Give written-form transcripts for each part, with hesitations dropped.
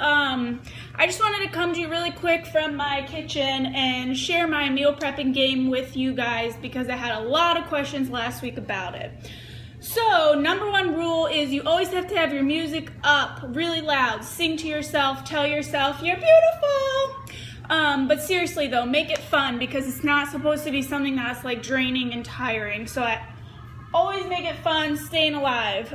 I just wanted to come to you really quick from my kitchen and share my meal prepping game with you guys because I had a lot of questions last week about it. So, number one rule is you always have to have your music up really loud. Sing to yourself, tell yourself you're beautiful. But seriously though, make it fun because it's not supposed to be something that's like draining and tiring. So I always make it fun, staying alive.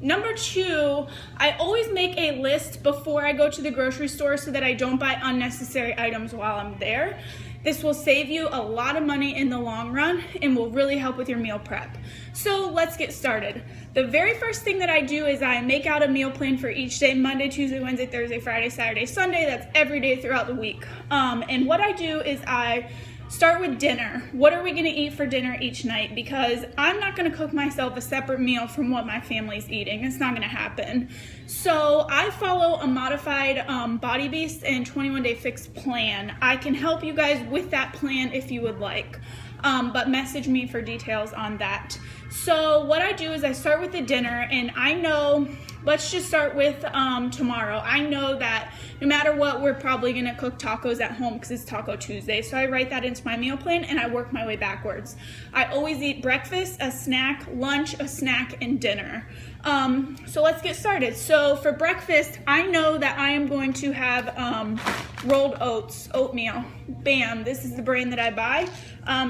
Number two, I always make a list before I go to the grocery store so that I don't buy unnecessary items while I'm there. This will save you a lot of money in the long run and will really help with your meal prep. So let's get started. The very first thing that I do is I make out a meal plan for each day: Monday, Tuesday, Wednesday, Thursday, Friday, Saturday, Sunday. That's every day throughout the week. And what I do is I start with dinner. What are we gonna eat for dinner each night? Because I'm not gonna cook myself a separate meal from what my family's eating. It's not gonna happen. So I follow a modified Body Beast and 21 Day Fix plan. I can help you guys with that plan if you would like, but message me for details on that. So what I do is I start with the dinner, and I know, let's just start with tomorrow. I know that no matter what, we're probably gonna cook tacos at home because it's Taco Tuesday. So I write that into my meal plan and I work my way backwards. I always eat breakfast, a snack, lunch, a snack, and dinner. So let's get started. So for breakfast, I know that I am going to have rolled oats, oatmeal. Bam, this is the brand that I buy.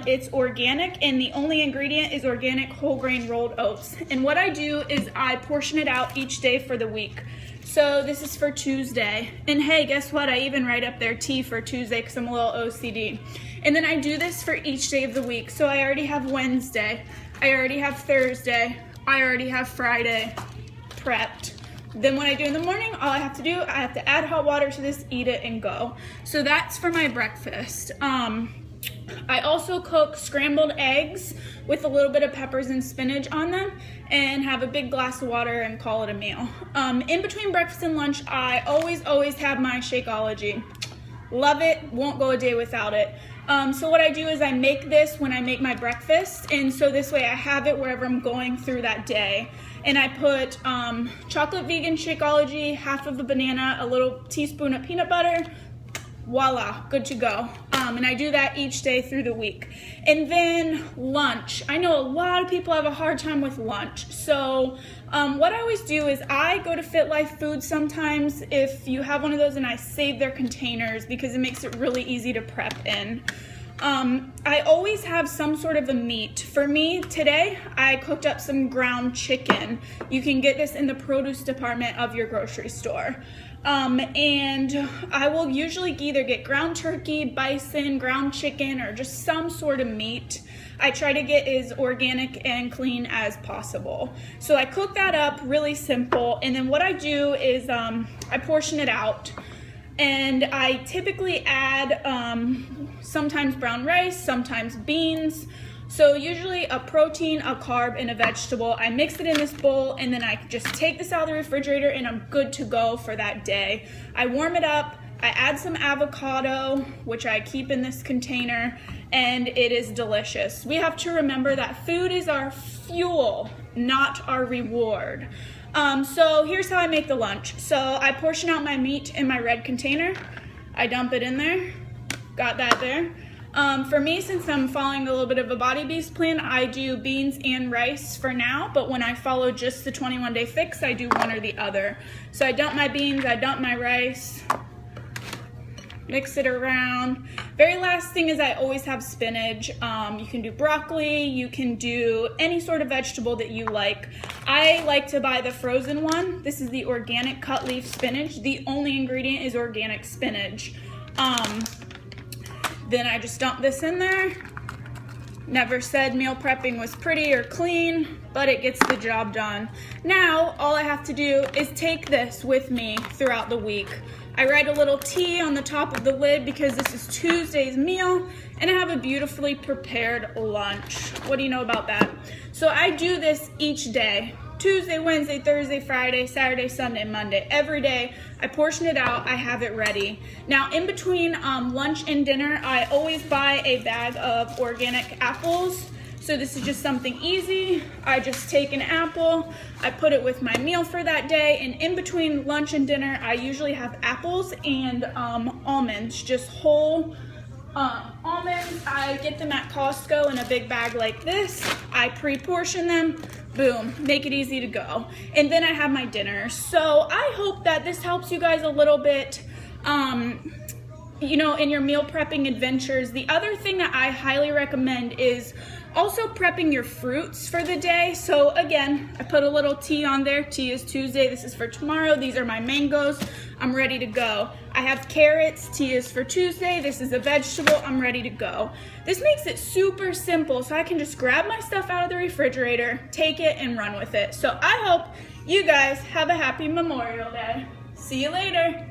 It's organic, and the only ingredient is organic whole grain rolled oats. And what I do is I portion it out each day for the week. So this is for Tuesday. And hey, guess what? I even write up there T for Tuesday because I'm a little OCD. And then I do this for each day of the week. So I already have Wednesday. I already have Thursday. I already have Friday prepped. Then what I do in the morning, all I have to do, I have to add hot water to this, eat it, and go. So that's for my breakfast. I also cook scrambled eggs with a little bit of peppers and spinach on them and have a big glass of water and call it a meal. In between breakfast and lunch, I always have my Shakeology. Love it, won't go a day without it. So what I do is I make this when I make my breakfast, and so this way I have it wherever I'm going through that day. And I put chocolate vegan Shakeology, half of a banana, a little teaspoon of peanut butter, voila, good to go. And I do that each day through the week. And then lunch. I know a lot of people have a hard time with lunch. So what I always do is I go to Fit Life Foods sometimes if you have one of those, and I save their containers because it makes it really easy to prep in. I always have some sort of a meat. For me, today, I cooked up some ground chicken. You can get this in the produce department of your grocery store. And I will usually either get ground turkey, bison, ground chicken, or just some sort of meat. I try to get as organic and clean as possible. So I cook that up really simple, and then what I do is I portion it out. And I typically add sometimes brown rice, sometimes beans. So usually a protein, a carb, and a vegetable. I mix it in this bowl, and then I just take this out of the refrigerator and I'm good to go for that day. I warm it up, I add some avocado, which I keep in this container, and it is delicious. We have to remember that food is our fuel, not our reward. So here's how I make the lunch. So I portion out my meat in my red container. I dump it in there. Got that there. For me, since I'm following a little bit of a Body Beast plan, I do beans and rice for now, but when I follow just the 21 Day Fix, I do one or the other. So I dump my beans, I dump my rice, mix it around. Very last thing is I always have spinach. You can do broccoli, you can do any sort of vegetable that you like. I like to buy the frozen one. This is the organic cut leaf spinach. The only ingredient is organic spinach. Then I just dump this in there. Never said meal prepping was pretty or clean, but it gets the job done. Now, all I have to do is take this with me throughout the week. I write a little T on the top of the lid because this is Tuesday's meal, and I have a beautifully prepared lunch. What do you know about that? So I do this each day. Tuesday, Wednesday, Thursday, Friday, Saturday, Sunday, Monday. Every day, I portion it out, I have it ready. Now, in between lunch and dinner, I always buy a bag of organic apples. So this is just something easy. I just take an apple, I put it with my meal for that day, and in between lunch and dinner, I usually have apples and almonds, just whole almonds. I get them at Costco in a big bag like this. I pre-portion them, boom, make it easy to go. And then I have my dinner. So I hope that this helps you guys a little bit, you know, in your meal prepping adventures. The other thing that I highly recommend is also prepping your fruits for the day. So again, I put a little tea on there. Tea is Tuesday, this is for tomorrow. These are my mangoes, I'm ready to go. I have carrots, tea is for Tuesday. This is a vegetable, I'm ready to go. This makes it super simple, so I can just grab my stuff out of the refrigerator, take it, and run with it. So I hope you guys have a happy Memorial Day. See you later.